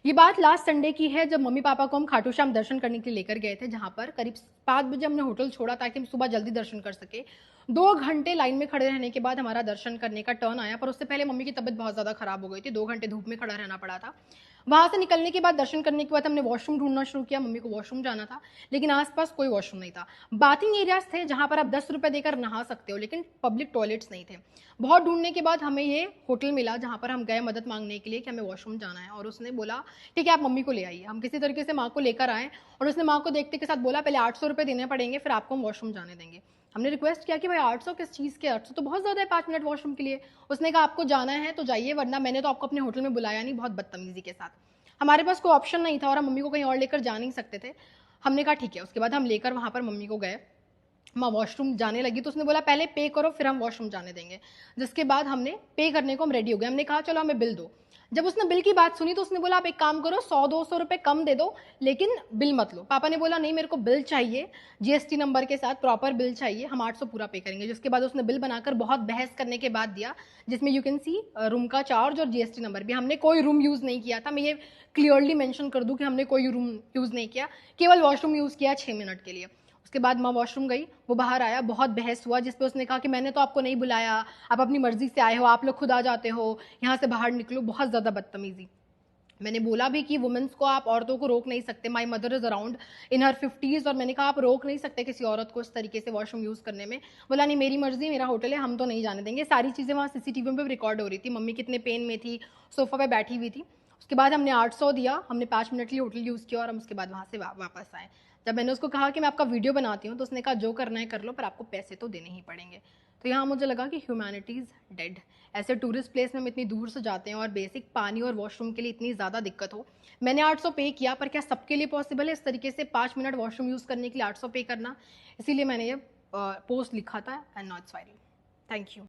ये बात last Sunday की है, जब मम्मी पापा को हम खाटू श्याम दर्शन करने के लिए लेकर गए थे, जहाँ पर करीब 5 बजे हमने होटल छोड़ा ताकि हम सुबह जल्दी दर्शन कर सके। 2 घंटे लाइन में खड़े रहने के बाद हमारा दर्शन करने का टर्न आया, पर उससे पहले मम्मी की तबीयत बहुत ज़्यादा खराब हो गई थी। 2 घंटे धूप में खड़ा रहना पड़ा था। वहाँ से निकलने के बाद, दर्शन करने के बाद हमने वॉशरूम ढूंढना शुरू किया। मम्मी को वॉशरूम जाना था, लेकिन आसपास कोई वॉशरूम नहीं था। बाथिंग एरियाज थे जहाँ पर आप 10 रुपये देकर नहा सकते हो, लेकिन पब्लिक टॉयलेट्स नहीं थे। बहुत ढूंढने के बाद हमें ये होटल मिला जहाँ पर हम गए मदद मांगने के लिए कि हमें वॉशरूम जाना है, और उसने बोला ठीक है आप मम्मी को ले आइए। हम किसी तरीके से माँ को लेकर आए, और उसने माँ को देखते के साथ बोला पहले 800 रुपये देने पड़ेंगे, फिर आपको हम वॉशरूम जाने देंगे। हमने रिक्वेस्ट किया कि भाई 800 किस चीज़ के, 800 तो बहुत ज़्यादा है 5 मिनट वॉशरूम के लिए। उसने कहा आपको जाना है तो जाइए, वरना मैंने तो आपको अपने होटल में बुलाया नहीं, बहुत बदतमीजी के साथ। हमारे पास कोई ऑप्शन नहीं था और हम मम्मी को कहीं और लेकर जा नहीं सकते थे। हमने कहा ठीक है। उसके बाद हम लेकर वहाँ पर मम्मी को गए। माँ वॉशरूम जाने लगी तो उसने बोला पहले पे करो फिर हम वॉशरूम जाने देंगे। जिसके बाद हमने पे करने को हम रेडी हो गए। हमने कहा चलो हमें बिल दो। जब उसने बिल की बात सुनी तो उसने बोला आप एक काम करो 100-200 रुपए कम दे दो, लेकिन बिल मत लो। पापा ने बोला नहीं मेरे को बिल चाहिए, जीएसटी नंबर के साथ प्रॉपर बिल चाहिए, हम 800 पूरा पे करेंगे। जिसके बाद उसने बिल बनाकर बहुत बहस करने के बाद दिया, जिसमें यू कैन सी रूम का चार्ज और जीएसटी नंबर भी। हमने कोई रूम यूज़ नहीं किया था, मैं ये क्लियरली मेंशन कर दूं कि हमने कोई रूम यूज़ नहीं किया, केवल वॉशरूम यूज़ किया 6 मिनट के लिए। उसके बाद माँ वॉशरूम गई, वो बाहर आया, बहुत बहस हुआ, जिस पे उसने कहा कि मैंने तो आपको नहीं बुलाया, आप अपनी मर्जी से आए हो, आप लोग खुद आ जाते हो, यहाँ से बाहर निकलो। बहुत ज़्यादा बदतमीजी। मैंने बोला भी कि वुमेन्स को, आप औरतों को रोक नहीं सकते। My mother is around in her 50s, और मैंने कहा आप रोक नहीं सकते किसी औरत को इस तरीके से वॉशरूम यूज़ करने में। बोला नहीं मेरी मर्जी, मेरा होटल है, हम तो नहीं जाने देंगे। सारी चीज़ें वहाँ सीसीटीवी में भी रिकॉर्ड हो रही थी। मम्मी कितने पेन में थी, सोफा पे बैठी हुई थी। उसके बाद हमने 800 दिया, हमने 5 मिनट के लिए होटल यूज़ किया, और हम उसके बाद वहाँ से वापस आए। जब मैंने उसको कहा कि मैं आपका वीडियो बनाती हूँ, तो उसने कहा जो करना है कर लो, पर आपको पैसे तो देने ही पड़ेंगे। तो यहाँ मुझे लगा कि ह्यूमैनिटी इज़ डेड। ऐसे टूरिस्ट प्लेस में हम इतनी दूर से जाते हैं और बेसिक पानी और वॉशरूम के लिए इतनी ज़्यादा दिक्कत हो। मैंने 800 पे किया, पर क्या सबके लिए पॉसिबल है इस तरीके से 5 मिनट वॉशरूम यूज़ करने के लिए 800 पे करना? इसीलिए मैंने ये पोस्ट लिखा था, and now it's viral. Thank you.